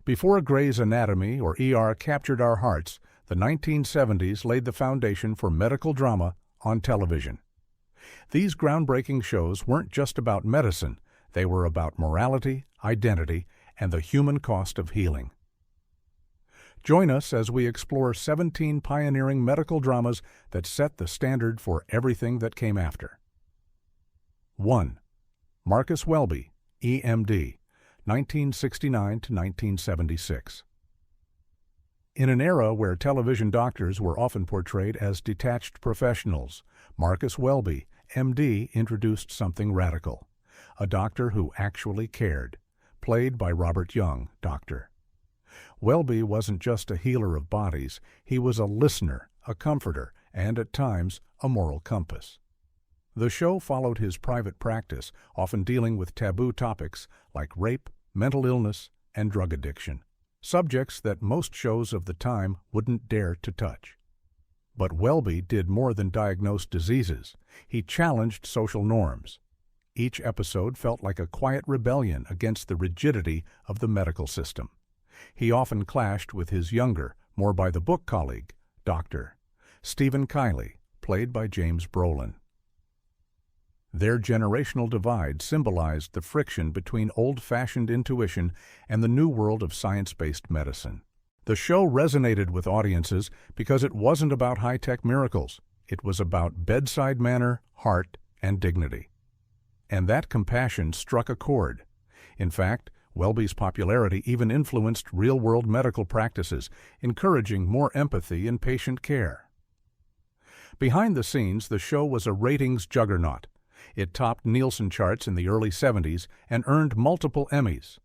Before Grey's Anatomy or ER captured our hearts, the 1970s laid the foundation for medical drama on television. These groundbreaking shows weren't just about medicine, they were about morality, identity, and the human cost of healing. Join us as we explore 17 pioneering medical dramas that set the standard for everything that came after. 1. Marcus Welby, EMD, 1969 to 1976. In an era where television doctors were often portrayed as detached professionals, Marcus Welby, MD, introduced something radical. A doctor who actually cared, played by Robert Young, Doctor. Welby wasn't just a healer of bodies, he was a listener, a comforter, and at times a moral compass. The show followed his private practice, often dealing with taboo topics like rape, mental illness, and drug addiction, subjects that most shows of the time wouldn't dare to touch. But Welby did more than diagnose diseases. He challenged social norms. Each episode felt like a quiet rebellion against the rigidity of the medical system. He often clashed with his younger, more by-the-book colleague, Dr. Stephen Kiley, played by James Brolin. Their generational divide symbolized the friction between old-fashioned intuition and the new world of science-based medicine. The show resonated with audiences because it wasn't about high-tech miracles. It was about bedside manner, heart, and dignity. And that compassion struck a chord. In fact, Welby's popularity even influenced real-world medical practices, encouraging more empathy in patient care. Behind the scenes, the show was a ratings juggernaut. It topped Nielsen charts in the early 70s and earned multiple Emmys.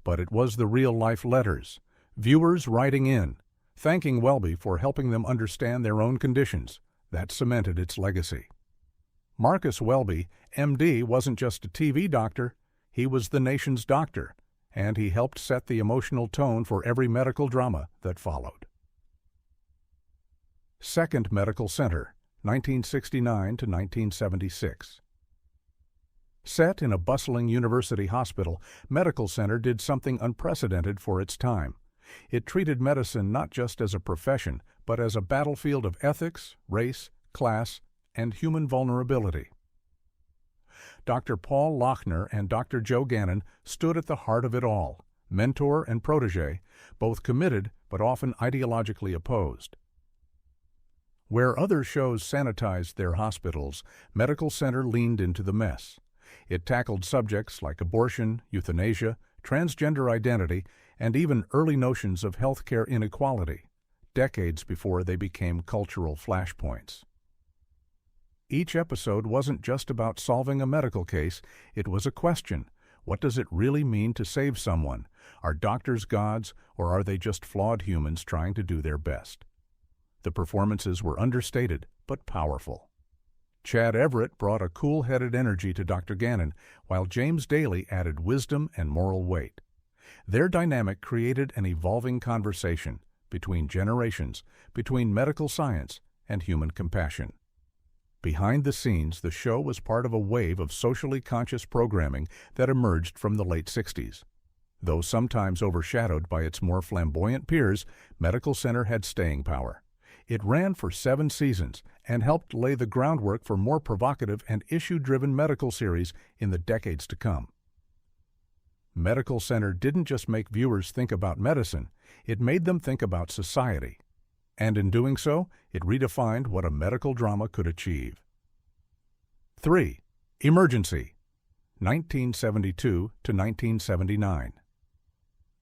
But it was the real-life letters, viewers writing in, thanking Welby for helping them understand their own conditions, that cemented its legacy. Marcus Welby, MD, wasn't just a TV doctor, he was the nation's doctor, and he helped set the emotional tone for every medical drama that followed. Second Medical Center, 1969 to 1976. Set in a bustling university hospital, Medical Center did something unprecedented for its time. It treated medicine not just as a profession, but as a battlefield of ethics, race, class, and human vulnerability. Dr. Paul Lochner and Dr. Joe Gannon stood at the heart of it all, mentor and protege, both committed but often ideologically opposed. Where other shows sanitized their hospitals, Medical Center leaned into the mess. It tackled subjects like abortion, euthanasia, transgender identity, and even early notions of healthcare inequality, decades before they became cultural flashpoints. Each episode wasn't just about solving a medical case, it was a question. What does it really mean to save someone? Are doctors gods, or are they just flawed humans trying to do their best? The performances were understated, but powerful. Chad Everett brought a cool-headed energy to Dr. Gannon, while James Daly added wisdom and moral weight. Their dynamic created an evolving conversation between generations, between medical science and human compassion. Behind the scenes, the show was part of a wave of socially conscious programming that emerged from the late 60s. Though sometimes overshadowed by its more flamboyant peers, Medical Center had staying power. It ran for 7 seasons and helped lay the groundwork for more provocative and issue-driven medical series in the decades to come. Medical Center didn't just make viewers think about medicine, it made them think about society. And in doing so, it redefined what a medical drama could achieve. 3. Emergency, 1972 to 1979.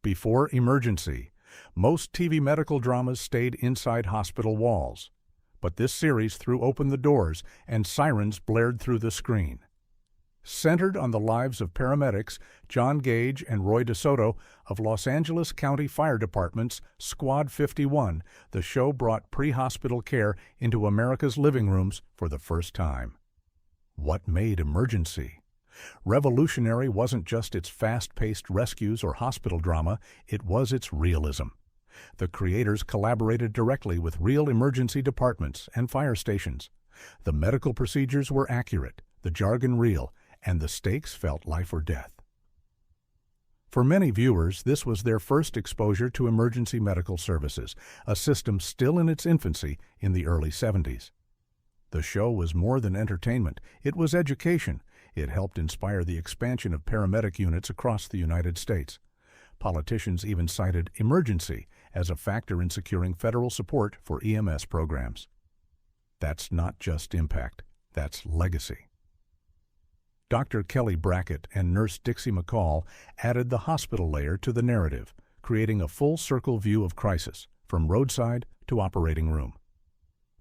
Before Emergency, most TV medical dramas stayed inside hospital walls. But this series threw open the doors and sirens blared through the screen. Centered on the lives of paramedics John Gage and Roy DeSoto of Los Angeles County Fire Department's Squad 51, the show brought pre-hospital care into America's living rooms for the first time. What made Emergency? Revolutionary wasn't just its fast-paced rescues or hospital drama, it was its realism. The creators collaborated directly with real emergency departments and fire stations. The medical procedures were accurate, the jargon real, and the stakes felt life or death. For many viewers, this was their first exposure to emergency medical services, a system still in its infancy in the early 70s. The show was more than entertainment. It was education. It helped inspire the expansion of paramedic units across the United States. Politicians even cited emergency as a factor in securing federal support for EMS programs. That's not just impact, that's legacy. Dr. Kelly Brackett and Nurse Dixie McCall added the hospital layer to the narrative, creating a full-circle view of crisis, from roadside to operating room.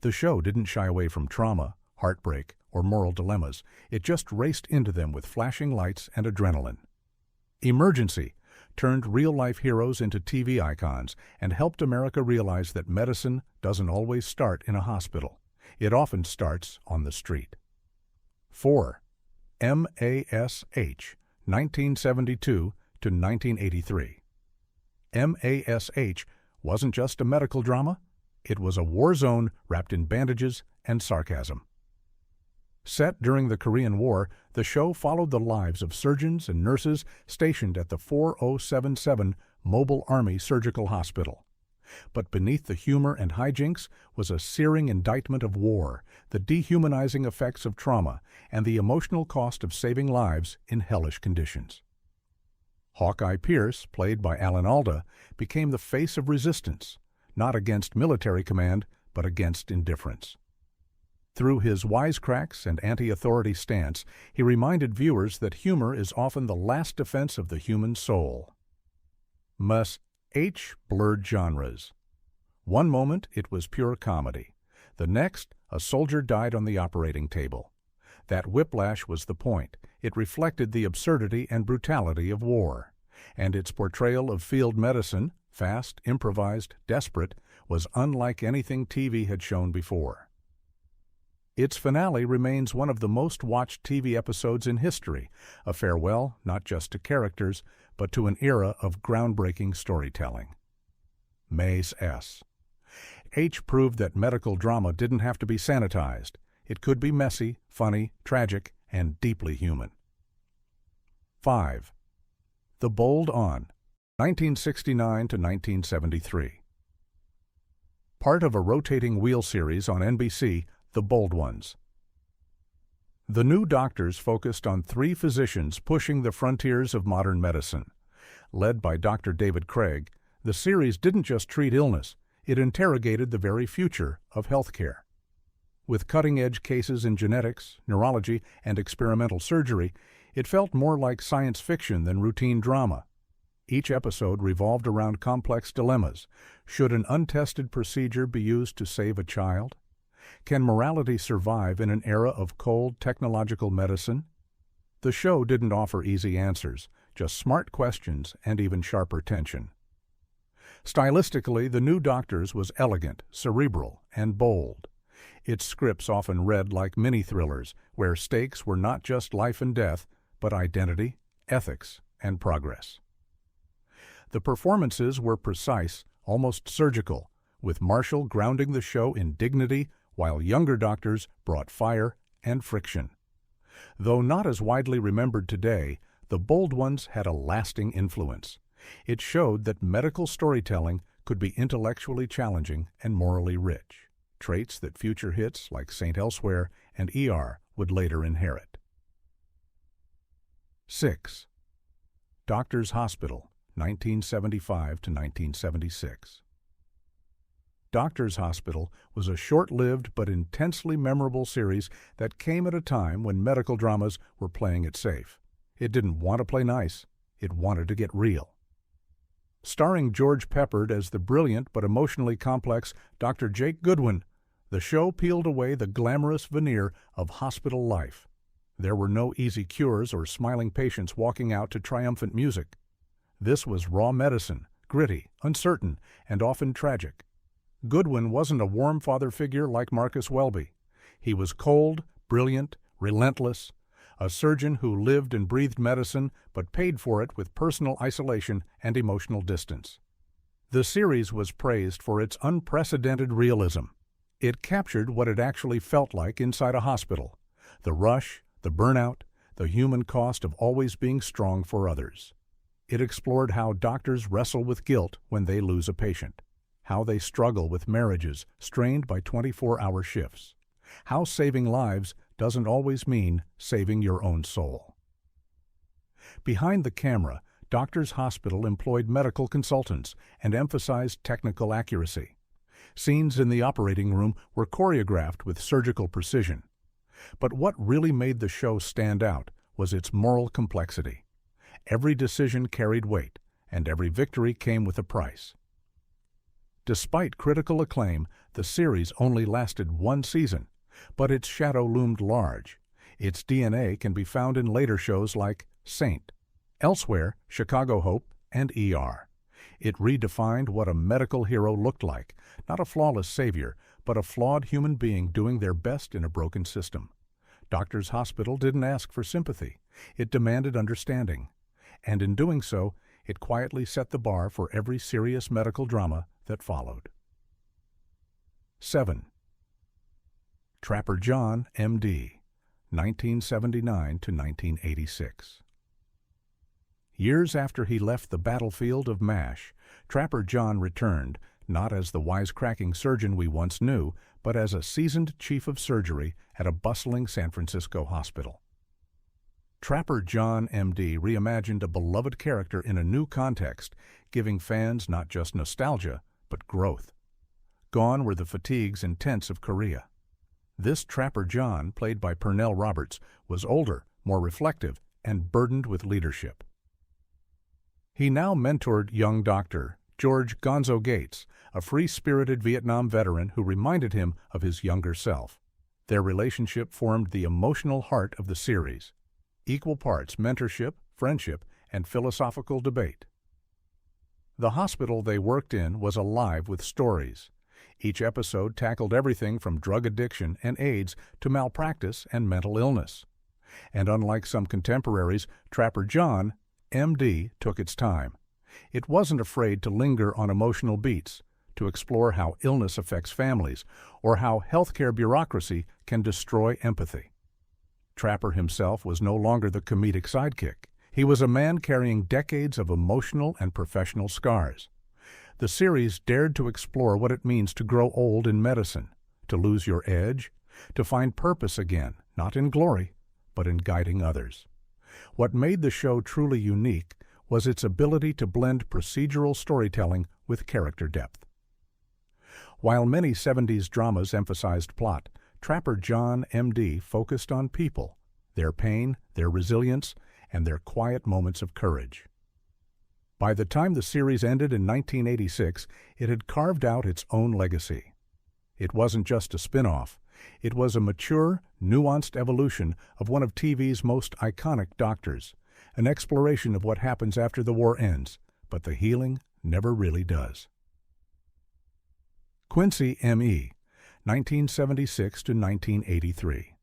The show didn't shy away from trauma, heartbreak, or moral dilemmas. It just raced into them with flashing lights and adrenaline. Emergency turned real-life heroes into TV icons and helped America realize that medicine doesn't always start in a hospital. It often starts on the street. 4. MASH, 1972 to 1983. MASH wasn't just a medical drama, it was a war zone wrapped in bandages and sarcasm. Set during the Korean War, the show followed the lives of surgeons and nurses stationed at the 4077 Mobile Army Surgical Hospital. But beneath the humor and hijinks was a searing indictment of war, the dehumanizing effects of trauma, and the emotional cost of saving lives in hellish conditions. Hawkeye Pierce, played by Alan Alda, became the face of resistance, not against military command, but against indifference. Through his wisecracks and anti-authority stance, he reminded viewers that humor is often the last defense of the human soul. MASH blurred genres. One moment it was pure comedy. The next, a soldier died on the operating table. That whiplash was the point. It reflected the absurdity and brutality of war. And its portrayal of field medicine, fast, improvised, desperate, was unlike anything TV had shown before. Its finale remains one of the most watched TV episodes in history, a farewell not just to characters, but to an era of groundbreaking storytelling. MASH proved that medical drama didn't have to be sanitized. It could be messy, funny, tragic, and deeply human. 5. The Bold On, 1969 to 1973. Part of a rotating wheel series on NBC, The Bold Ones. The New Doctors focused on 3 physicians pushing the frontiers of modern medicine. Led by Dr. David Craig, the series didn't just treat illness, it interrogated the very future of healthcare. With cutting-edge cases in genetics, neurology, and experimental surgery, it felt more like science fiction than routine drama. Each episode revolved around complex dilemmas. Should an untested procedure be used to save a child? Can morality survive in an era of cold technological medicine? The show didn't offer easy answers, just smart questions and even sharper tension. Stylistically, The New Doctors was elegant, cerebral, and bold. Its scripts often read like mini-thrillers, where stakes were not just life and death, but identity, ethics, and progress. The performances were precise, almost surgical, with Marshall grounding the show in dignity, while younger doctors brought fire and friction. Though not as widely remembered today, The Bold Ones had a lasting influence. It showed that medical storytelling could be intellectually challenging and morally rich, traits that future hits like St. Elsewhere and ER would later inherit. 6. Doctor's Hospital, 1975 to 1976. Doctor's Hospital was a short-lived but intensely memorable series that came at a time when medical dramas were playing it safe. It didn't want to play nice. It wanted to get real. Starring George Peppard as the brilliant but emotionally complex Dr. Jake Goodwin, the show peeled away the glamorous veneer of hospital life. There were no easy cures or smiling patients walking out to triumphant music. This was raw medicine, gritty, uncertain, and often tragic. Goodwin wasn't a warm father figure like Marcus Welby. He was cold, brilliant, relentless, a surgeon who lived and breathed medicine but paid for it with personal isolation and emotional distance. The series was praised for its unprecedented realism. It captured what it actually felt like inside a hospital: the rush, the burnout, the human cost of always being strong for others. It explored how doctors wrestle with guilt when they lose a patient, how they struggle with marriages strained by 24-hour shifts, how saving lives doesn't always mean saving your own soul. Behind the camera, Doctors Hospital employed medical consultants and emphasized technical accuracy. Scenes in the operating room were choreographed with surgical precision. But what really made the show stand out was its moral complexity. Every decision carried weight, and every victory came with a price. Despite critical acclaim, the series only lasted one season, but its shadow loomed large. Its DNA can be found in later shows like Saint, Elsewhere, Chicago Hope, and ER. It redefined what a medical hero looked like, not a flawless savior, but a flawed human being doing their best in a broken system. Doctors Hospital didn't ask for sympathy. It demanded understanding. And in doing so, it quietly set the bar for every serious medical drama that followed. 7. Trapper John, M.D., 1979 to 1986. Years after he left the battlefield of MASH, Trapper John returned, not as the wisecracking surgeon we once knew, but as a seasoned chief of surgery at a bustling San Francisco hospital. Trapper John, M.D. reimagined a beloved character in a new context, giving fans not just nostalgia, but growth. Gone were the fatigues and tents of Korea. This Trapper John, played by Pernell Roberts, was older, more reflective, and burdened with leadership. He now mentored young Dr. George Gonzo Gates, a free-spirited Vietnam veteran who reminded him of his younger self. Their relationship formed the emotional heart of the series, equal parts mentorship, friendship, and philosophical debate. The hospital they worked in was alive with stories. Each episode tackled everything from drug addiction and AIDS to malpractice and mental illness. And unlike some contemporaries, Trapper John, M.D. took its time. It wasn't afraid to linger on emotional beats, to explore how illness affects families, or how healthcare bureaucracy can destroy empathy. Trapper himself was no longer the comedic sidekick. He was a man carrying decades of emotional and professional scars. The series dared to explore what it means to grow old in medicine, to lose your edge, to find purpose again, not in glory, but in guiding others. What made the show truly unique was its ability to blend procedural storytelling with character depth. While many 70s dramas emphasized plot, Trapper John, M.D. focused on people, their pain, their resilience, and their quiet moments of courage. By the time the series ended in 1986, it had carved out its own legacy. It wasn't just a spin-off. It was a mature, nuanced evolution of one of TV's most iconic doctors, an exploration of what happens after the war ends, but the healing never really does. Quincy ME, 1976 to 1983.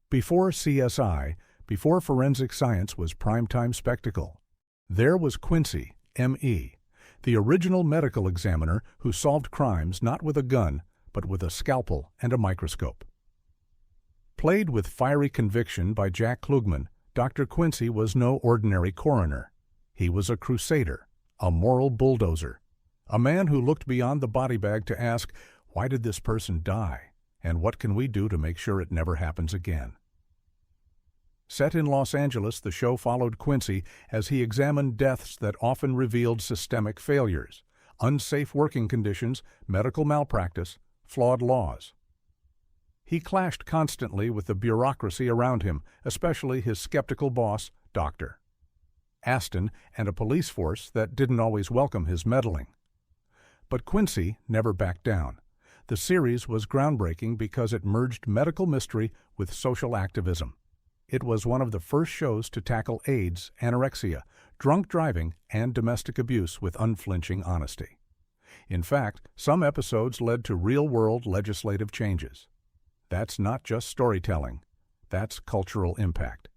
Before CSI, before forensic science was primetime spectacle, there was Quincy ME, the original medical examiner who solved crimes not with a gun, but with a scalpel and a microscope. Played with fiery conviction by Jack Klugman, Dr. Quincy was no ordinary coroner. He was a crusader, a moral bulldozer, a man who looked beyond the body bag to ask, why did this person die, and what can we do to make sure it never happens again? Set in Los Angeles, the show followed Quincy as he examined deaths that often revealed systemic failures, unsafe working conditions, medical malpractice, flawed laws. He clashed constantly with the bureaucracy around him, especially his skeptical boss, Dr. Aston, and a police force that didn't always welcome his meddling. But Quincy never backed down. The series was groundbreaking because it merged medical mystery with social activism. It was one of the first shows to tackle AIDS, anorexia, drunk driving, and domestic abuse with unflinching honesty. In fact, some episodes led to real-world legislative changes. That's not just storytelling. That's cultural impact.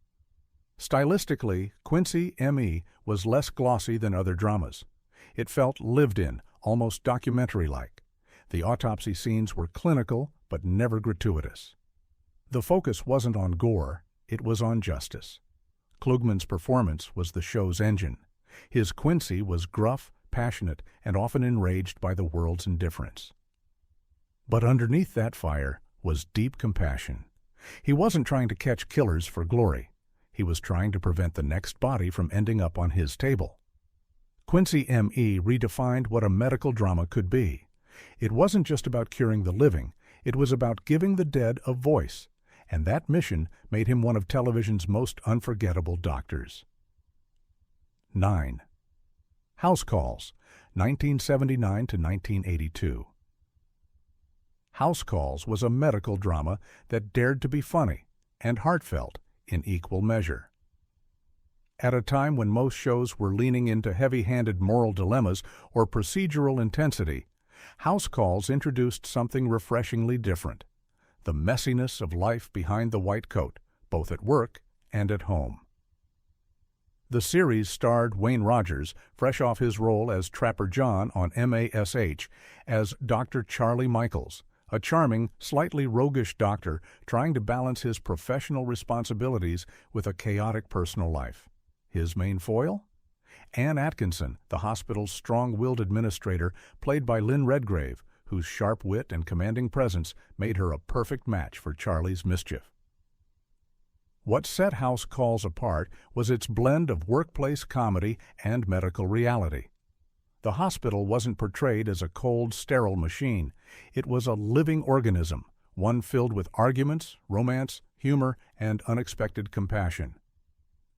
Stylistically, Quincy ME was less glossy than other dramas. It felt lived in, almost documentary-like. The autopsy scenes were clinical, but never gratuitous. The focus wasn't on gore, it was on justice. Klugman's performance was the show's engine. His Quincy was gruff, passionate, and often enraged by the world's indifference. But underneath that fire was deep compassion. He wasn't trying to catch killers for glory. He was trying to prevent the next body from ending up on his table. Quincy ME redefined what a medical drama could be. It wasn't just about curing the living, it was about giving the dead a voice, and that mission made him one of television's most unforgettable doctors. 9. House Calls, 1979 to 1982. House Calls was a medical drama that dared to be funny and heartfelt in equal measure. At a time when most shows were leaning into heavy-handed moral dilemmas or procedural intensity, House Calls introduced something refreshingly different: the messiness of life behind the white coat, both at work and at home. The series starred Wayne Rogers, fresh off his role as Trapper John on MASH, as Dr. Charlie Michaels, a charming, slightly roguish doctor trying to balance his professional responsibilities with a chaotic personal life. His main foil? Ann Atkinson, the hospital's strong-willed administrator, played by Lynn Redgrave, whose sharp wit and commanding presence made her a perfect match for Charlie's mischief. What set House Calls apart was its blend of workplace comedy and medical reality. The hospital wasn't portrayed as a cold, sterile machine. It was a living organism, one filled with arguments, romance, humor, and unexpected compassion.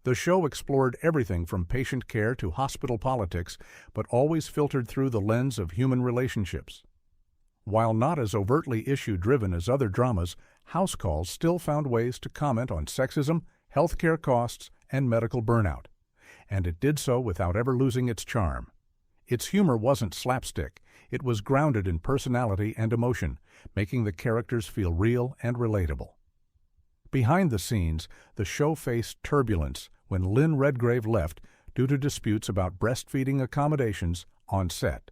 The show explored everything from patient care to hospital politics, but always filtered through the lens of human relationships. While not as overtly issue-driven as other dramas, House Calls still found ways to comment on sexism, healthcare costs, and medical burnout. And it did so without ever losing its charm. Its humor wasn't slapstick. It was grounded in personality and emotion, making the characters feel real and relatable. Behind the scenes, the show faced turbulence when Lynn Redgrave left due to disputes about breastfeeding accommodations on set,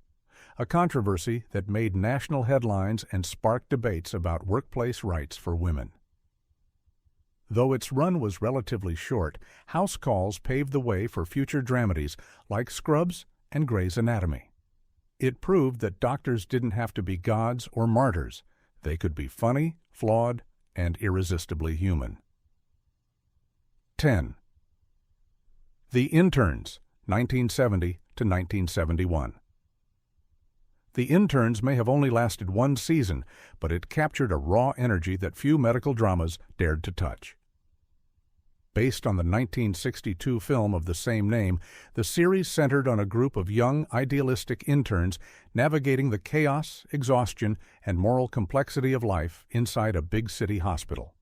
a controversy that made national headlines and sparked debates about workplace rights for women. Though its run was relatively short, House Calls paved the way for future dramedies like Scrubs and Grey's Anatomy. It proved that doctors didn't have to be gods or martyrs. They could be funny, flawed, and irresistibly human. 10. The Interns, 1970 to 1971. The Interns may have only lasted one season, but it captured a raw energy that few medical dramas dared to touch. Based on the 1962 film of the same name, the series centered on a group of young, idealistic interns navigating the chaos, exhaustion, and moral complexity of life inside a big city hospital.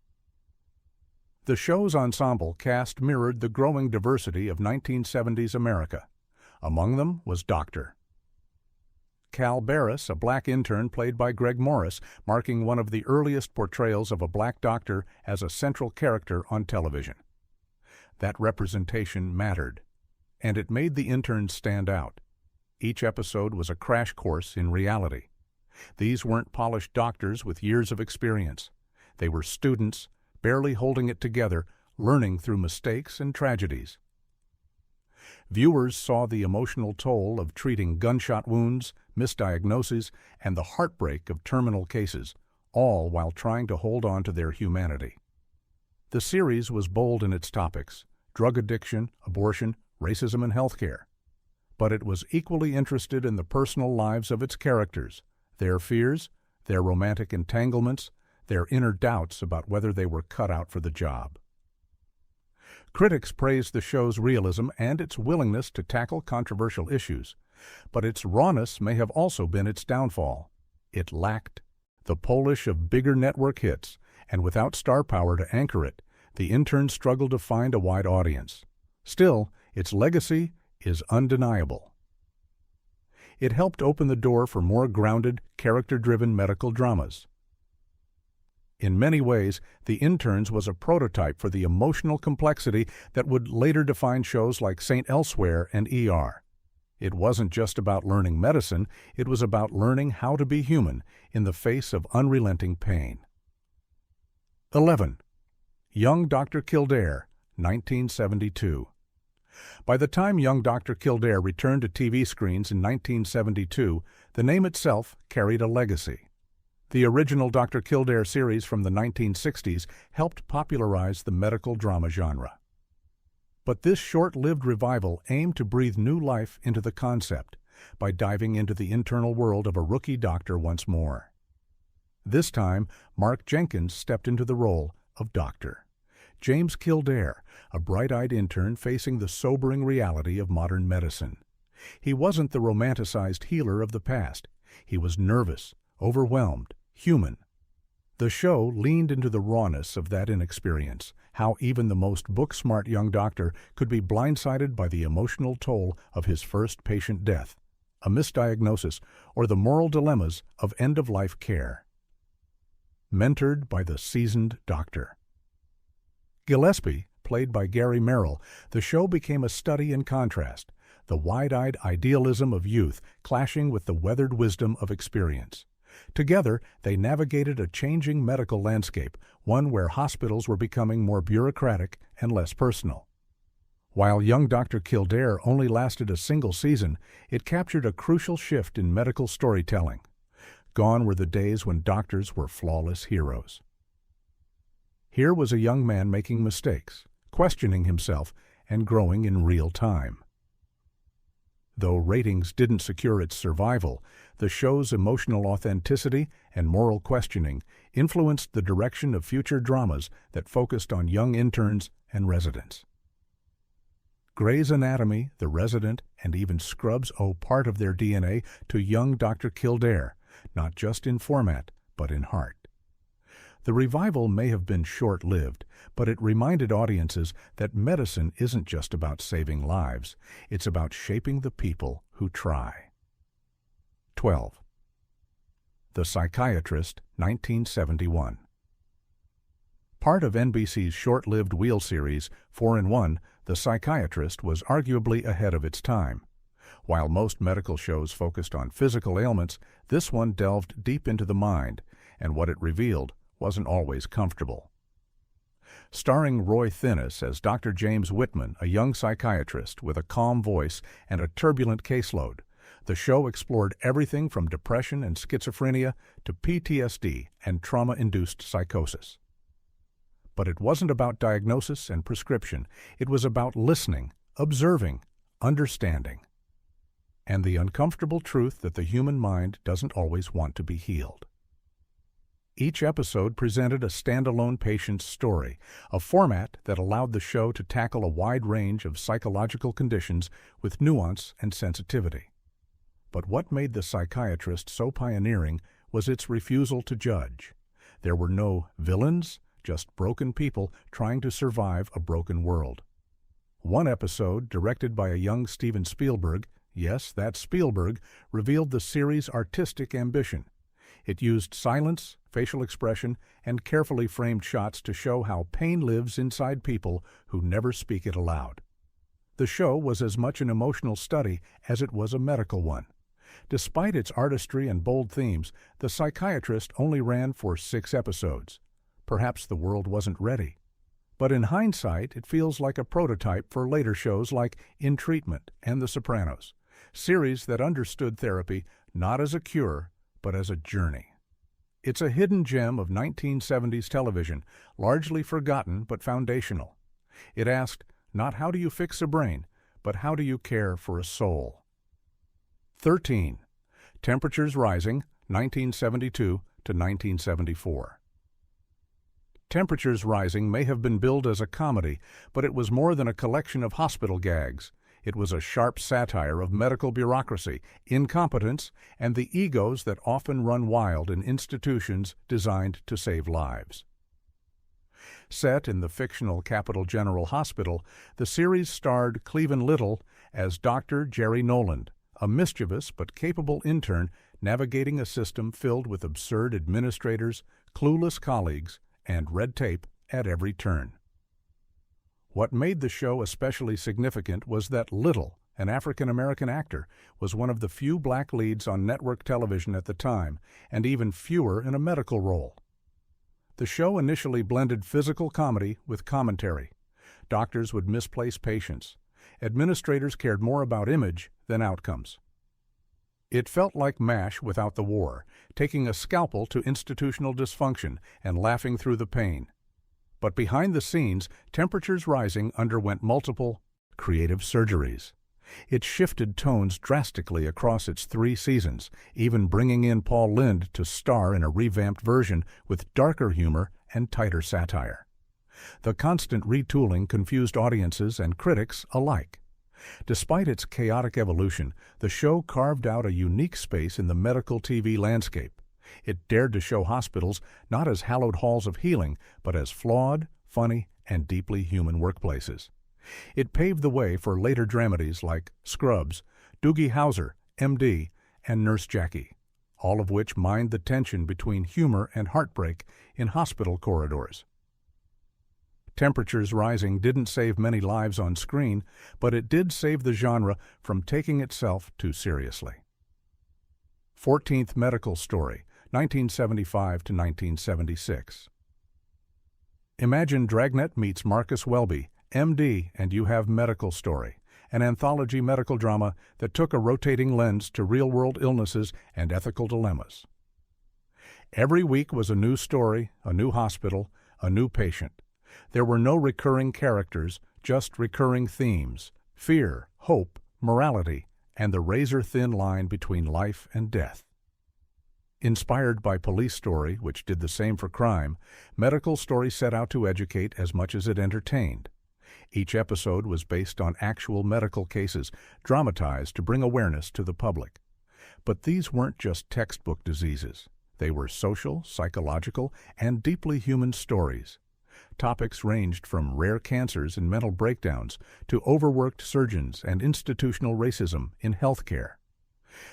The show's ensemble cast mirrored the growing diversity of 1970s America. Among them was Dr. Cal Barris, a black intern played by Greg Morris, marking one of the earliest portrayals of a black doctor as a central character on television. That representation mattered, and it made the interns stand out. Each episode was a crash course in reality. These weren't polished doctors with years of experience. They were students, barely holding it together, learning through mistakes and tragedies. Viewers saw the emotional toll of treating gunshot wounds, misdiagnoses, and the heartbreak of terminal cases, all while trying to hold on to their humanity. The series was bold in its topics: drug addiction, abortion, racism, and healthcare. But it was equally interested in the personal lives of its characters, their fears, their romantic entanglements, their inner doubts about whether they were cut out for the job. Critics praised the show's realism and its willingness to tackle controversial issues, but its rawness may have also been its downfall. It lacked the polish of bigger network hits, and without star power to anchor it, the Interns struggled to find a wide audience. Still, its legacy is undeniable. It helped open the door for more grounded, character-driven medical dramas. In many ways, The Interns was a prototype for the emotional complexity that would later define shows like St. Elsewhere and ER. It wasn't just about learning medicine, it was about learning how to be human in the face of unrelenting pain. 11. Young Dr. Kildair, 1972. By the time young Dr. Kildair returned to TV screens in 1972, the name itself carried a legacy. The original Dr. Kildair series from the 1960s helped popularize the medical drama genre. But this short-lived revival aimed to breathe new life into the concept by diving into the internal world of a rookie doctor once more. This time, Mark Jenkins stepped into the role of Dr. James Kildair, a bright-eyed intern facing the sobering reality of modern medicine. He wasn't the romanticized healer of the past. He was nervous, overwhelmed, human. The show leaned into the rawness of that inexperience, how even the most book-smart young doctor could be blindsided by the emotional toll of his first patient death, a misdiagnosis, or the moral dilemmas of end-of-life care. Mentored by the seasoned doctor. Gillespie, played by Gary Merrill, the show became a study in contrast, the wide-eyed idealism of youth clashing with the weathered wisdom of experience. Together, they navigated a changing medical landscape, one where hospitals were becoming more bureaucratic and less personal. While young Dr. Kildair only lasted a single season, it captured a crucial shift in medical storytelling. Gone were the days when doctors were flawless heroes. Here was a young man making mistakes, questioning himself, and growing in real time. Though ratings didn't secure its survival, the show's emotional authenticity and moral questioning influenced the direction of future dramas that focused on young interns and residents. Grey's Anatomy, The Resident, and even Scrubs owe part of their DNA to young Dr. Kildair, not just in format, but in heart. The revival may have been short-lived, but it reminded audiences that medicine isn't just about saving lives, it's about shaping the people who try. 12. The Psychiatrist, 1971. Part of NBC's short-lived Wheel series, 4-in-1, The Psychiatrist was arguably ahead of its time. While most medical shows focused on physical ailments, this one delved deep into the mind, and what it revealed wasn't always comfortable. Starring Roy Thinnis as Dr. James Whitman, a young psychiatrist with a calm voice and a turbulent caseload, the show explored everything from depression and schizophrenia to PTSD and trauma-induced psychosis. But it wasn't about diagnosis and prescription. It was about listening, observing, understanding, and the uncomfortable truth that the human mind doesn't always want to be healed. Each episode presented a standalone patient's story, a format that allowed the show to tackle a wide range of psychological conditions with nuance and sensitivity. But what made The Psychiatrist so pioneering was its refusal to judge. There were no villains, just broken people trying to survive a broken world. One episode, directed by a young Steven Spielberg, yes, that's Spielberg, revealed the series' artistic ambition. It used silence, facial expression, and carefully framed shots to show how pain lives inside people who never speak it aloud. The show was as much an emotional study as it was a medical one. Despite its artistry and bold themes, The Psychiatrist only ran for 6 episodes. Perhaps the world wasn't ready. But in hindsight, it feels like a prototype for later shows like In Treatment and The Sopranos, series that understood therapy not as a cure, but as a journey. It's a hidden gem of 1970s television, largely forgotten but foundational. It asked, not how do you fix a brain, but how do you care for a soul? 13. Temperatures Rising, 1972 to 1974. Temperatures Rising may have been billed as a comedy, but it was more than a collection of hospital gags. It was a sharp satire of medical bureaucracy, incompetence, and the egos that often run wild in institutions designed to save lives. Set in the fictional Capital General Hospital, the series starred Cleven Little as Dr. Jerry Noland, a mischievous but capable intern navigating a system filled with absurd administrators, clueless colleagues, and red tape at every turn. What made the show especially significant was that Little, an African-American actor, was one of the few black leads on network television at the time, and even fewer in a medical role. The show initially blended physical comedy with commentary. Doctors would misplace patients. Administrators cared more about image than outcomes. It felt like MASH without the war, taking a scalpel to institutional dysfunction and laughing through the pain. But behind the scenes, Temperatures Rising underwent multiple creative surgeries. It shifted tones drastically across its 3 seasons, even bringing in Paul Lynde to star in a revamped version with darker humor and tighter satire. The constant retooling confused audiences and critics alike. Despite its chaotic evolution, the show carved out a unique space in the medical TV landscape. It dared to show hospitals not as hallowed halls of healing, but as flawed, funny, and deeply human workplaces. It paved the way for later dramedies like Scrubs, Doogie Howser, MD, and Nurse Jackie, all of which mined the tension between humor and heartbreak in hospital corridors. Temperatures Rising didn't save many lives on screen, but it did save the genre from taking itself too seriously. 14th Medical Story, 1975 to 1976. Imagine Dragnet meets Marcus Welby, MD, and you have Medical Story, an anthology medical drama that took a rotating lens to real-world illnesses and ethical dilemmas. Every week was a new story, a new hospital, a new patient. There were no recurring characters, just recurring themes: fear, hope, morality, and the razor-thin line between life and death. Inspired by Police Story, which did the same for crime, Medical Story set out to educate as much as it entertained. Each episode was based on actual medical cases, dramatized to bring awareness to the public. But these weren't just textbook diseases. They were social, psychological, and deeply human stories. Topics ranged from rare cancers and mental breakdowns to overworked surgeons and institutional racism in healthcare.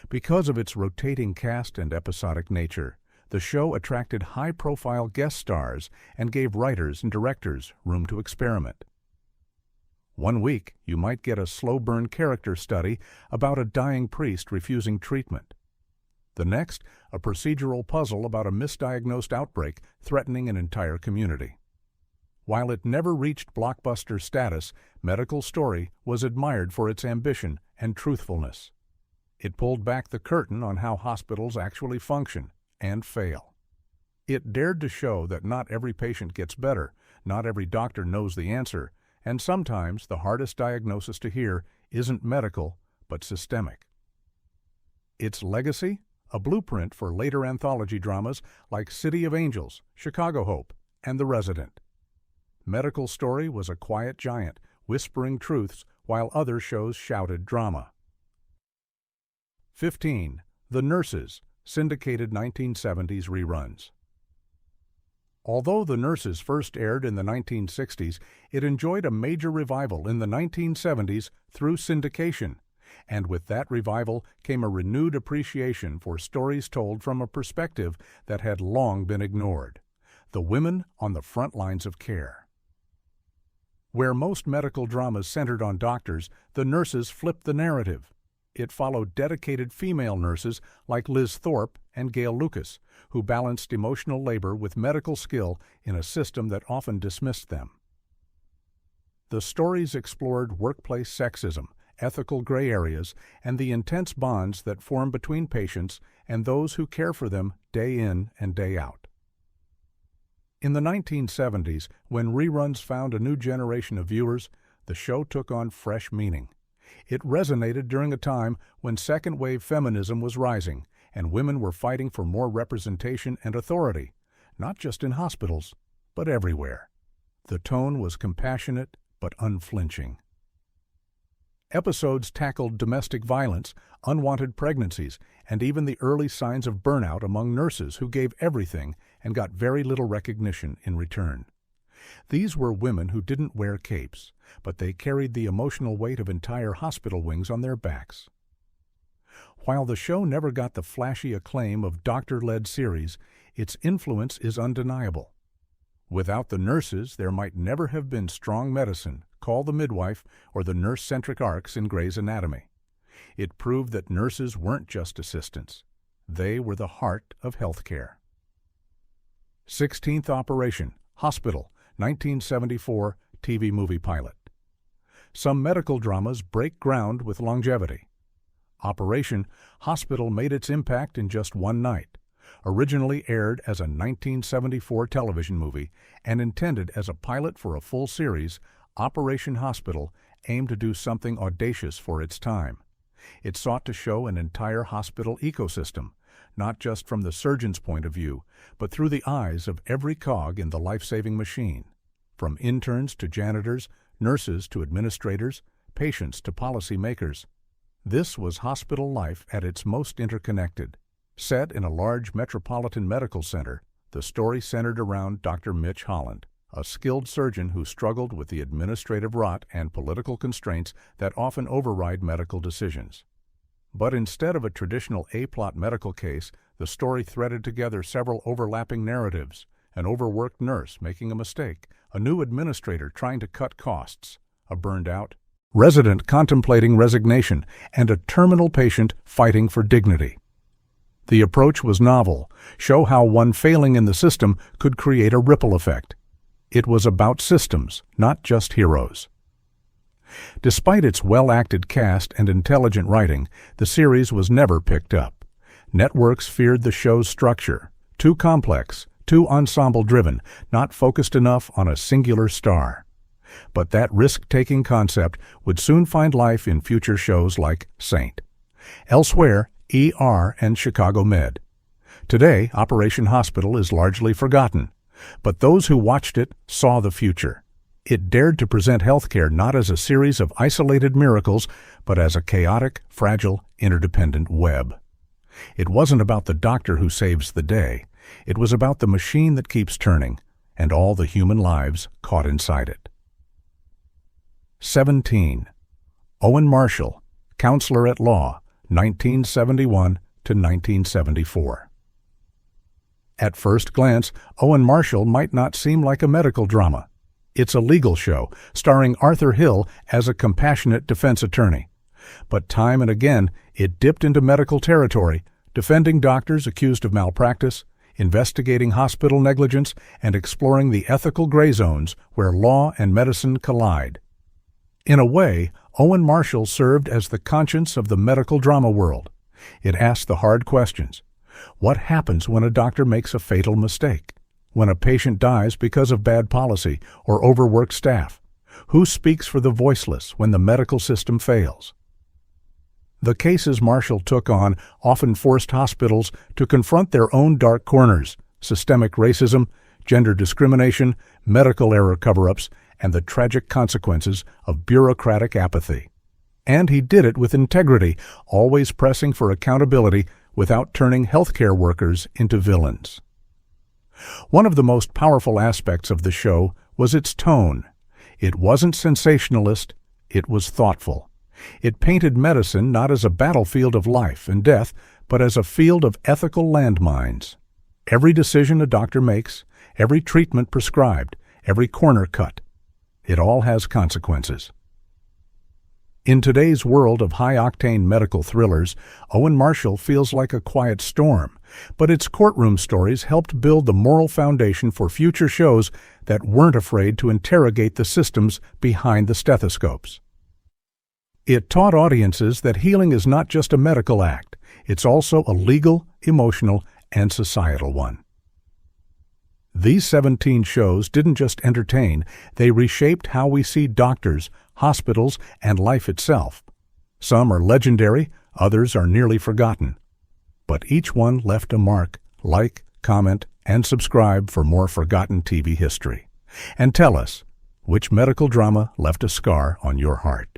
Because of its rotating cast and episodic nature, the show attracted high-profile guest stars and gave writers and directors room to experiment. One week, you might get a slow-burn character study about a dying priest refusing treatment. The next, a procedural puzzle about a misdiagnosed outbreak threatening an entire community. While it never reached blockbuster status, Medical Story was admired for its ambition and truthfulness. It pulled back the curtain on how hospitals actually function and fail. It dared to show that not every patient gets better, not every doctor knows the answer, and sometimes the hardest diagnosis to hear isn't medical, but systemic. Its legacy? A blueprint for later anthology dramas like City of Angels, Chicago Hope, and The Resident. Medical Story was a quiet giant, whispering truths while other shows shouted drama. 15. The Nurses, syndicated 1970s reruns. Although The Nurses first aired in the 1960s, it enjoyed a major revival in the 1970s through syndication, and with that revival came a renewed appreciation for stories told from a perspective that had long been ignored: the women on the front lines of care. Where most medical dramas centered on doctors, The Nurses flipped the narrative. It followed dedicated female nurses like Liz Thorpe and Gail Lucas, who balanced emotional labor with medical skill in a system that often dismissed them. The stories explored workplace sexism, ethical gray areas, and the intense bonds that form between patients and those who care for them day in and day out. In the 1970s, when reruns found a new generation of viewers, the show took on fresh meaning. It resonated during a time when second-wave feminism was rising, and women were fighting for more representation and authority, not just in hospitals, but everywhere. The tone was compassionate but unflinching. Episodes tackled domestic violence, unwanted pregnancies, and even the early signs of burnout among nurses who gave everything and got very little recognition in return. These were women who didn't wear capes, but they carried the emotional weight of entire hospital wings on their backs. While the show never got the flashy acclaim of doctor-led series, its influence is undeniable. Without the nurses, there might never have been Strong Medicine, Call the Midwife, or the nurse-centric arcs in Grey's Anatomy. It proved that nurses weren't just assistants. They were the heart of healthcare. 16th Operation, Hospital, 1974 TV movie pilot. Some medical dramas break ground with longevity. Operation Hospital made its impact in just one night. Originally aired as a 1974 television movie and intended as a pilot for a full series, Operation Hospital aimed to do something audacious for its time. It sought to show an entire hospital ecosystem, not just from the surgeon's point of view, but through the eyes of every cog in the life-saving machine. From interns to janitors, nurses to administrators, patients to policymakers. This was hospital life at its most interconnected. Set in a large metropolitan medical center, the story centered around Dr. Mitch Holland, a skilled surgeon who struggled with the administrative rot and political constraints that often override medical decisions. But instead of a traditional A-plot medical case, the story threaded together several overlapping narratives: an overworked nurse making a mistake, a new administrator trying to cut costs, a burned-out resident contemplating resignation, and a terminal patient fighting for dignity. The approach was novel: show how one failing in the system could create a ripple effect. It was about systems, not just heroes. Despite its well-acted cast and intelligent writing, the series was never picked up. Networks feared the show's structure: too complex, too ensemble-driven, not focused enough on a singular star. But that risk-taking concept would soon find life in future shows like Saint. Elsewhere, ER and Chicago Med. Today, Operation Hospital is largely forgotten, but those who watched it saw the future. It dared to present healthcare not as a series of isolated miracles, but as a chaotic, fragile, interdependent web. It wasn't about the doctor who saves the day. It was about the machine that keeps turning, and all the human lives caught inside it. 17. Owen Marshall, Counselor at Law, 1971 to 1974. At first glance, Owen Marshall might not seem like a medical drama. It's a legal show, starring Arthur Hill as a compassionate defense attorney. But time and again, it dipped into medical territory, defending doctors accused of malpractice, investigating hospital negligence, and exploring the ethical gray zones where law and medicine collide. In a way, Owen Marshall served as the conscience of the medical drama world. It asked the hard questions. What happens when a doctor makes a fatal mistake? When a patient dies because of bad policy or overworked staff? Who speaks for the voiceless when the medical system fails? The cases Marshall took on often forced hospitals to confront their own dark corners: systemic racism, gender discrimination, medical error cover-ups, and the tragic consequences of bureaucratic apathy. And he did it with integrity, always pressing for accountability without turning healthcare workers into villains. One of the most powerful aspects of the show was its tone. It wasn't sensationalist, it was thoughtful. It painted medicine not as a battlefield of life and death, but as a field of ethical landmines. Every decision a doctor makes, every treatment prescribed, every corner cut, it all has consequences. In today's world of high-octane medical thrillers, Owen Marshall feels like a quiet storm, but its courtroom stories helped build the moral foundation for future shows that weren't afraid to interrogate the systems behind the stethoscopes. It taught audiences that healing is not just a medical act, it's also a legal, emotional, and societal one. These 17 shows didn't just entertain, they reshaped how we see doctors, hospitals, and life itself. Some are legendary, others are nearly forgotten. But each one left a mark. Like, comment, and subscribe for more forgotten TV history. And tell us, which medical drama left a scar on your heart?